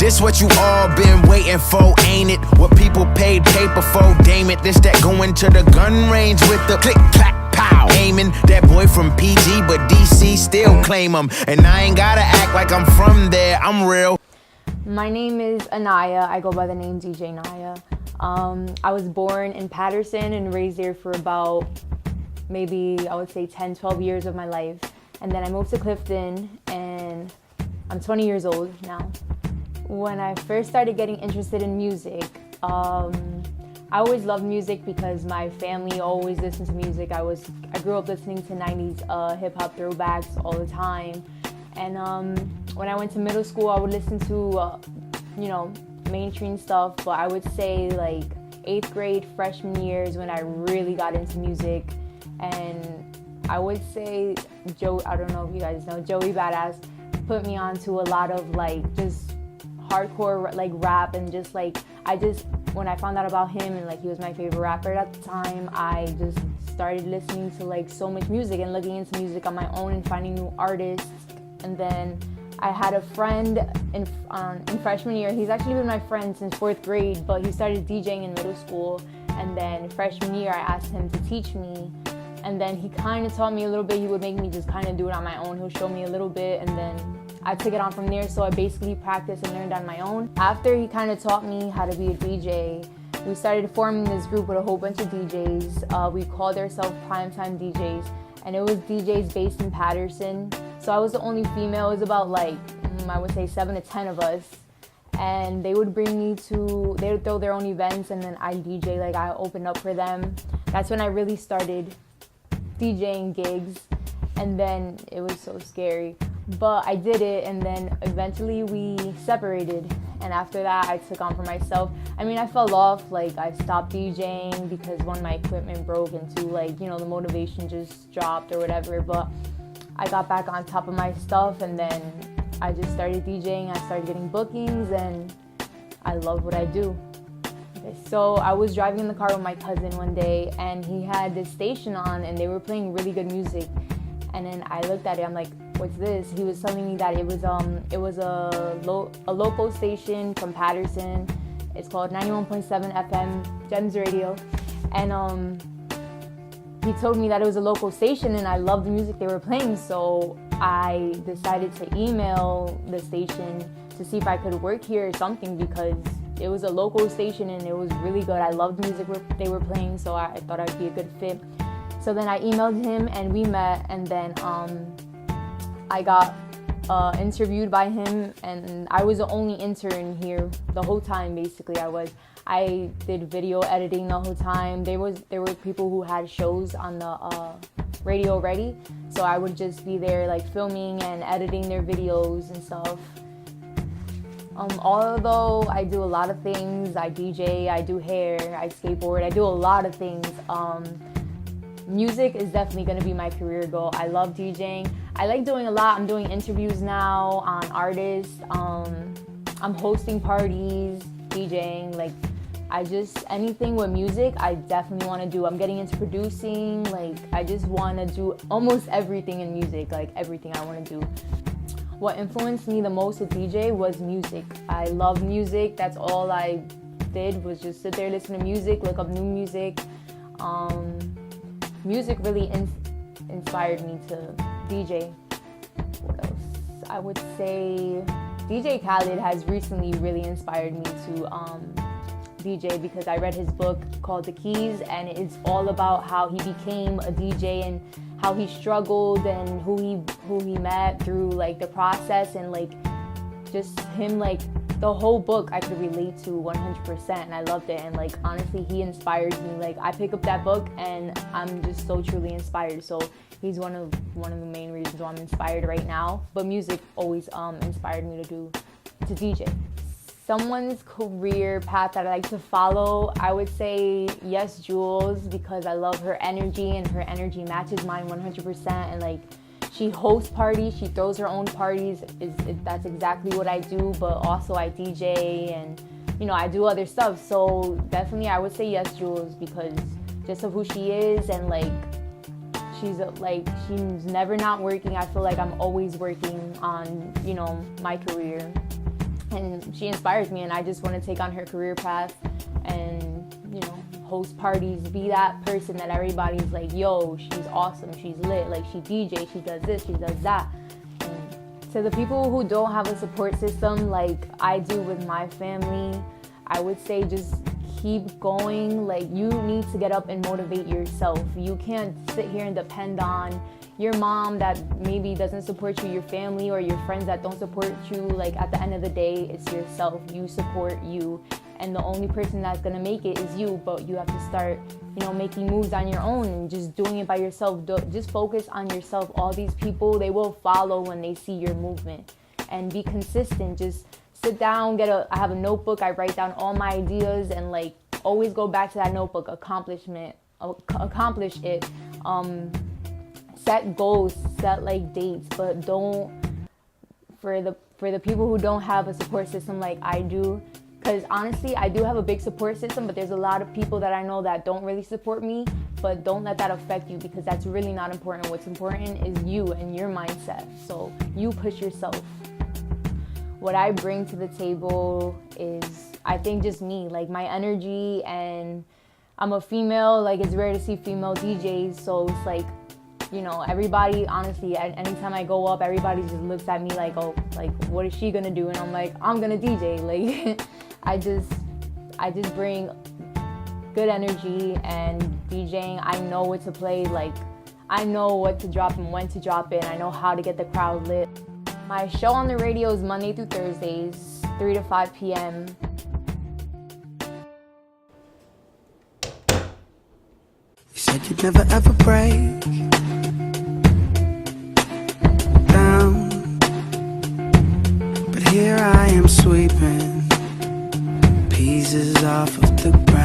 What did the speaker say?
This what you all been waiting for, ain't it? What people paid paper for, damn it. This that going to the gun range with the click, clack, pow. Aiming that boy from PG, but DC still claim him. And I ain't gotta act like I'm from there, I'm real. My name is Niyah. I go by the name DJ Niyah. I was born in Patterson and raised there for about maybe, I would say 10, 12 years of my life. And then I moved to Clifton and I'm 20 years old now. When I first started getting interested in music, I always loved music because my family always listened to music. I grew up listening to 90s hip-hop throwbacks all the time. And when I went to middle school, I would listen to, mainstream stuff. But I would say like 8th grade, freshman years when I really got into music. And I would say, I don't know if you guys know, Joey Badass put me onto a lot of like just hardcore like rap and just like, when I found out about him and like he was my favorite rapper at the time, I just started listening to like so much music and looking into music on my own and finding new artists. And then I had a friend in freshman year. He's actually been my friend since 4th grade, but he started DJing in middle school. And then freshman year, I asked him to teach me. And then he kind of taught me a little bit. He would make me just kind of do it on my own. He'll show me a little bit, and then I took it on from there. So I basically practiced and learned on my own. After he kind of taught me how to be a DJ, we started forming this group with a whole bunch of DJs. We called ourselves Primetime DJs, and it was DJs based in Patterson. So I was the only female. It was about like, I would say 7 to 10 of us. And they would bring me they would throw their own events, and then I DJ, like I opened up for them. That's when I really started DJing gigs, and then it was so scary. But I did it, and then eventually we separated. And after that, I took on for myself. I mean, I fell off, like I stopped DJing because one of my equipment broke, and two, like, the motivation just dropped or whatever. But I got back on top of my stuff, and then I just started DJing. I started getting bookings, and I love what I do. Okay, so I was driving in the car with my cousin one day, and he had this station on, and they were playing really good music. And then I looked at it. I'm like, "What's this?" He was telling me that it was a local station from Patterson. It's called 91.7 FM Gems Radio, and he told me that it was a local station, and I loved the music they were playing. So I decided to email the station to see if I could work here or something, because it was a local station and it was really good. I loved the music they were playing, so I thought I'd be a good fit. So then I emailed him and we met, and then I got interviewed by him, and I was the only intern here the whole time. Basically, I did video editing the whole time. There were people who had shows on the radio already, so I would just be there like filming and editing their videos and stuff. Although I do a lot of things, I DJ, I do hair, I skateboard, I do a lot of things. Music is definitely going to be my career goal. I love DJing. I like doing a lot. I'm doing interviews now on artists. I'm hosting parties, DJing, like anything with music, I definitely want to do. I'm getting into producing, like I just want to do almost everything in music, like everything I want to do. What influenced me the most to DJ was music. I love music. That's all I did, was just sit there, listen to music, look up new music. Music really inspired me to DJ. What else? I would say DJ Khaled has recently really inspired me to DJ, because I read his book called The Keys, and it's all about how he became a DJ and how he struggled and who he met through like the process, and like just him, like the whole book I could relate to 100%, and I loved it. And like honestly, he inspires me. Like I pick up that book and I'm just so truly inspired. So he's one of the main reasons why I'm inspired right now. But music always inspired me to DJ. Someone's career path that I like to follow, I would say Yes Jules, because I love her energy and her energy matches mine 100%. And like she hosts parties, she throws her own parties. That's exactly what I do, but also I DJ and I do other stuff. So definitely I would say Yes Jules, because just of who she is, and like she's never not working. I feel like I'm always working on my career. and she inspires me, and I just want to take on her career path and, you know, host parties, be that person that everybody's like, yo, she's awesome, she's lit, like she DJ, she does this, she does that. And to the people who don't have a support system like I do with my family, I would say just keep going. Like, you need to get up and motivate yourself. You can't sit here and depend on your mom that maybe doesn't support you, your family, or your friends that don't support you. Like, at the end of the day, it's yourself. You support you, and the only person that's gonna make it is you. But you have to start, you know, making moves on your own and just doing it by yourself. Just focus on yourself. All these people, they will follow when they see your movement. And be consistent. Just sit down, I have a notebook, I write down all my ideas, and like always go back to that notebook, accomplish it. Set goals, set like dates, but don't, for the people who don't have a support system like I do, because honestly, I do have a big support system, but there's a lot of people that I know that don't really support me, but don't let that affect you, because that's really not important. What's important is you and your mindset. So you push yourself. What I bring to the table is, I think, just me, like my energy, and I'm a female, like it's rare to see female DJs, so it's like, you know, everybody, honestly, anytime I go up, everybody just looks at me like, oh, like, what is she gonna do? And I'm like, I'm gonna DJ. Like, I just bring good energy, and DJing, I know what to play, like, I know what to drop and when to drop it, I know how to get the crowd lit. My show on the radio is Monday through Thursdays, 3 to 5 p.m. You said you'd never ever break down, but here I am sweeping pieces off of the ground.